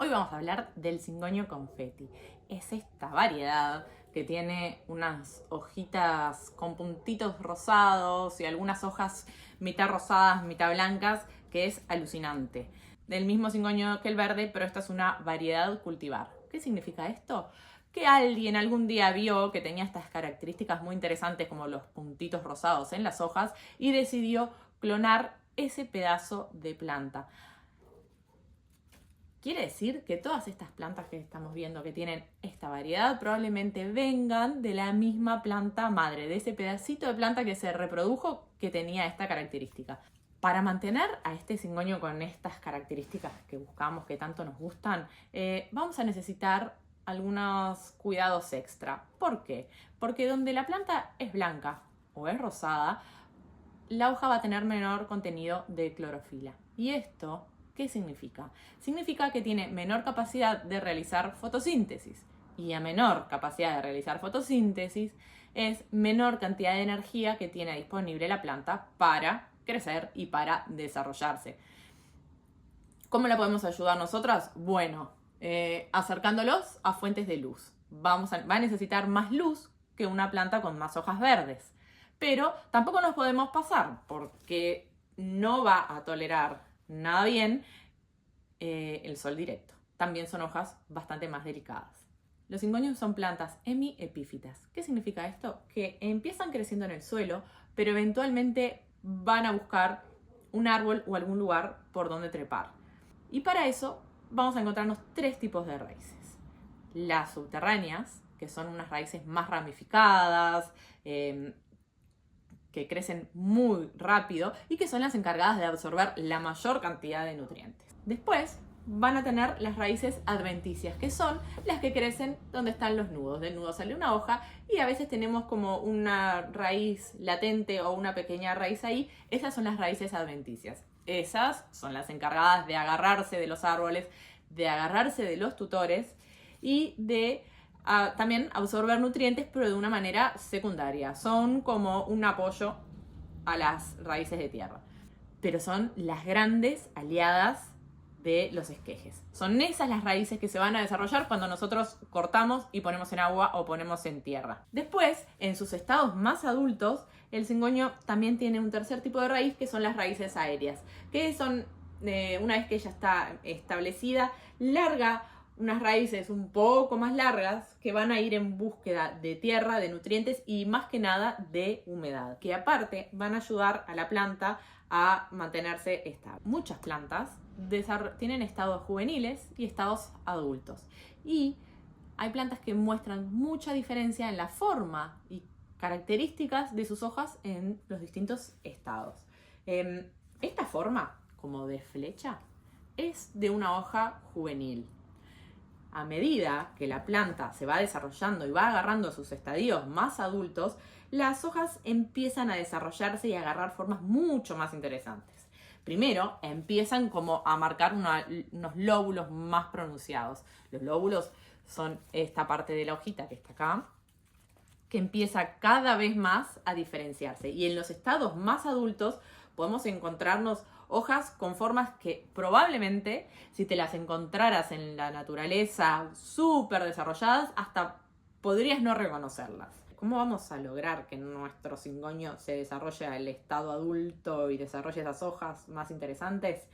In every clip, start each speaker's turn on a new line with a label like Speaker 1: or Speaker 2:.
Speaker 1: Hoy vamos a hablar del Cingoño confetti. Es esta variedad que tiene unas hojitas con puntitos rosados y algunas hojas mitad rosadas, mitad blancas, que es alucinante. Del mismo cingoño que el verde, pero esta es una variedad cultivar. ¿Qué significa esto? Que alguien algún día vio que tenía estas características muy interesantes como los puntitos rosados en las hojas y decidió clonar ese pedazo de planta. Quiere decir que todas estas plantas que estamos viendo que tienen esta variedad probablemente vengan de la misma planta madre, de ese pedacito de planta que se reprodujo que tenía esta característica. Para mantener a este cingoño con estas características que buscamos, que tanto nos gustan, vamos a necesitar algunos cuidados extra. ¿Por qué? Porque donde la planta es blanca o es rosada, la hoja va a tener menor contenido de clorofila. Y esto, ¿qué significa? Significa que tiene menor capacidad de realizar fotosíntesis. Y a menor capacidad de realizar fotosíntesis es menor cantidad de energía que tiene disponible la planta para crecer y para desarrollarse. ¿Cómo la podemos ayudar nosotras? Bueno, acercándolos a fuentes de luz. Va a necesitar más luz que una planta con más hojas verdes. Pero tampoco nos podemos pasar porque no va a tolerar nada bien el sol directo. También son hojas bastante más delicadas. Los cingonios son plantas hemiepífitas. ¿Qué significa esto? Que empiezan creciendo en el suelo, pero eventualmente van a buscar un árbol o algún lugar por donde trepar. Y para eso vamos a encontrarnos tres tipos de raíces. Las subterráneas, que son unas raíces más ramificadas, que crecen muy rápido y que son las encargadas de absorber la mayor cantidad de nutrientes. Después van a tener las raíces adventicias, que son las que crecen donde están los nudos. Del nudo sale una hoja y a veces tenemos como una raíz latente o una pequeña raíz ahí. Esas son las raíces adventicias. Esas son las encargadas de agarrarse de los árboles, de agarrarse de los tutores y de también absorber nutrientes, pero de una manera secundaria. Son como un apoyo a las raíces de tierra. Pero son las grandes aliadas de los esquejes. Son esas las raíces que se van a desarrollar cuando nosotros cortamos y ponemos en agua o ponemos en tierra. Después, en sus estados más adultos, el cingoño también tiene un tercer tipo de raíz, que son las raíces aéreas, que son, una vez que ya está establecida, larga, unas raíces un poco más largas que van a ir en búsqueda de tierra, de nutrientes y más que nada de humedad, que aparte van a ayudar a la planta a mantenerse estable. Muchas plantas tienen estados juveniles y estados adultos. Y hay plantas que muestran mucha diferencia en la forma y características de sus hojas en los distintos estados. Esta forma, como de flecha, es de una hoja juvenil. A medida que la planta se va desarrollando y va agarrando sus estadios más adultos, las hojas empiezan a desarrollarse y a agarrar formas mucho más interesantes. Primero, empiezan como a marcar unos lóbulos más pronunciados. Los lóbulos son esta parte de la hojita que está acá, que empieza cada vez más a diferenciarse. Y en los estados más adultos podemos encontrarnos hojas con formas que probablemente, si te las encontraras en la naturaleza súper desarrolladas, hasta podrías no reconocerlas. ¿Cómo vamos a lograr que nuestro cingoño se desarrolle al estado adulto y desarrolle esas hojas más interesantes?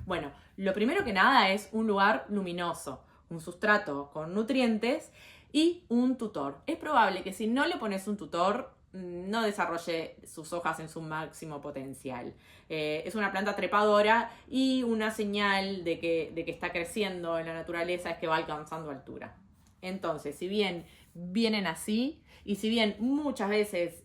Speaker 1: Bueno, lo primero que nada es un lugar luminoso, un sustrato con nutrientes y un tutor. Es probable que si no le pones un tutor, no desarrolle sus hojas en su máximo potencial. Es una planta trepadora y una señal de que está creciendo en la naturaleza es que va alcanzando altura. Entonces, si bien vienen así y si bien muchas veces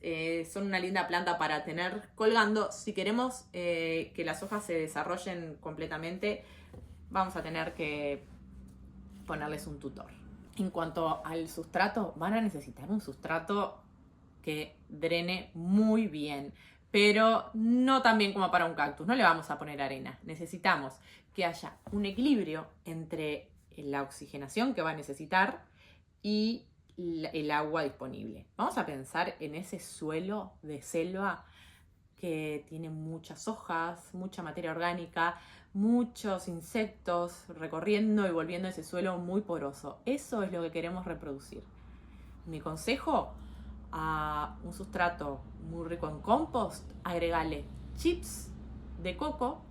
Speaker 1: son una linda planta para tener colgando, si queremos que las hojas se desarrollen completamente, vamos a tener que ponerles un tutor. En cuanto al sustrato, van a necesitar un sustrato que drene muy bien, pero no tan bien como para un cactus. No le vamos a poner arena. Necesitamos que haya un equilibrio entre la oxigenación que va a necesitar y el agua disponible. Vamos a pensar en ese suelo de selva que tiene muchas hojas, mucha materia orgánica, muchos insectos recorriendo y volviendo ese suelo muy poroso. Eso es lo que queremos reproducir. Mi consejo: a un sustrato muy rico en compost, agregale chips de coco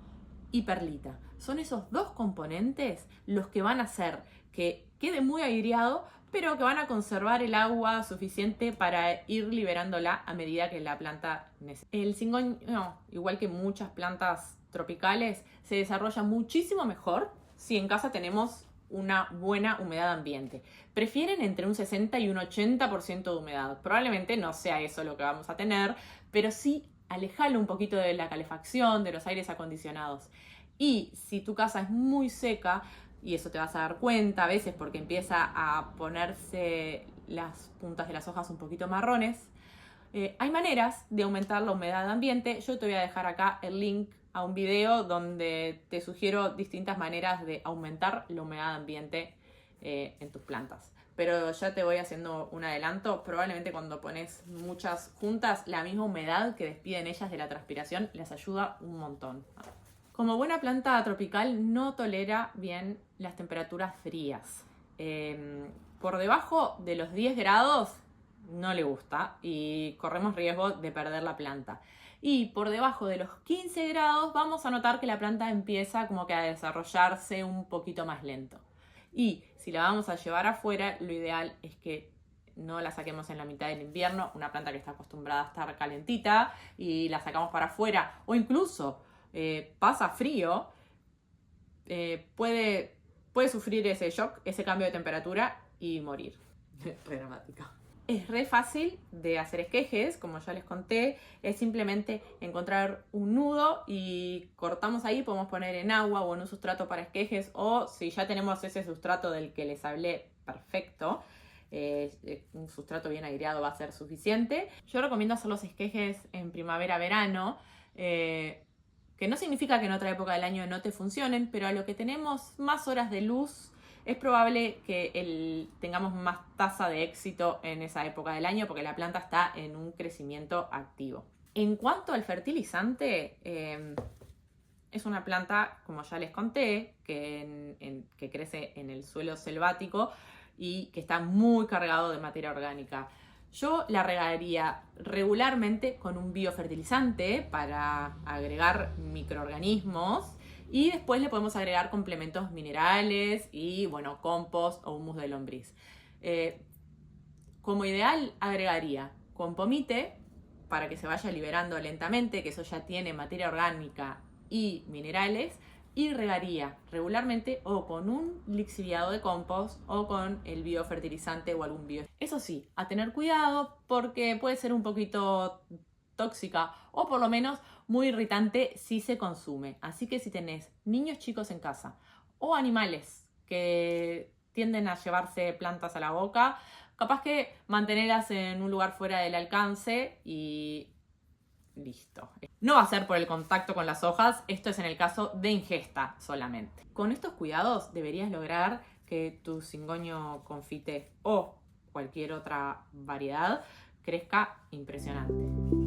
Speaker 1: y perlita. Son esos dos componentes los que van a hacer que quede muy aireado, pero que van a conservar el agua suficiente para ir liberándola a medida que la planta necesita. El cigüeño, igual que muchas plantas tropicales, se desarrolla muchísimo mejor si en casa tenemos una buena humedad ambiente. Prefieren entre un 60 y un 80% de humedad. Probablemente no sea eso lo que vamos a tener, pero sí alejalo un poquito de la calefacción, de los aires acondicionados. Y si tu casa es muy seca, y eso te vas a dar cuenta a veces porque empieza a ponerse las puntas de las hojas un poquito marrones, hay maneras de aumentar la humedad ambiente. Yo te voy a dejar acá el link a un video donde te sugiero distintas maneras de aumentar la humedad ambiente en tus plantas. Pero ya te voy haciendo un adelanto. Probablemente cuando pones muchas juntas, la misma humedad que despiden ellas de la transpiración les ayuda un montón. Como buena planta tropical no tolera bien las temperaturas frías. Por debajo de los 10 grados no le gusta y corremos riesgo de perder la planta. Y por debajo de los 15 grados vamos a notar que la planta empieza como que a desarrollarse un poquito más lento. Y si la vamos a llevar afuera, lo ideal es que no la saquemos en la mitad del invierno, una planta que está acostumbrada a estar calentita, y la sacamos para afuera, o incluso pasa frío, puede sufrir ese shock, ese cambio de temperatura y morir. Re dramática. Es re fácil de hacer esquejes, como ya les conté. Es simplemente encontrar un nudo y cortamos ahí. Podemos poner en agua o en un sustrato para esquejes, o si ya tenemos ese sustrato del que les hablé, perfecto. Un sustrato bien aireado va a ser suficiente. Yo recomiendo hacer los esquejes en primavera-verano, que no significa que en otra época del año no te funcionen, pero a lo que tenemos más horas de luz, es probable que tengamos más tasa de éxito en esa época del año porque la planta está en un crecimiento activo. En cuanto al fertilizante, es una planta, como ya les conté, que crece en el suelo selvático y que está muy cargado de materia orgánica. Yo la regaría regularmente con un biofertilizante para agregar microorganismos, y después le podemos agregar complementos minerales y, bueno, compost o humus de lombriz. Como ideal agregaría con pomite para que se vaya liberando lentamente, que eso ya tiene materia orgánica y minerales, y regaría regularmente o con un lixiviado de compost o con el biofertilizante o algún bio. Eso sí, a tener cuidado porque puede ser un poquito tóxica o por lo menos muy irritante si se consume. Así que si tenés niños chicos en casa o animales que tienden a llevarse plantas a la boca, capaz que mantenerlas en un lugar fuera del alcance y listo. No va a ser por el contacto con las hojas, esto es en el caso de ingesta solamente. Con estos cuidados deberías lograr que tu cigüeño confite o cualquier otra variedad crezca impresionante.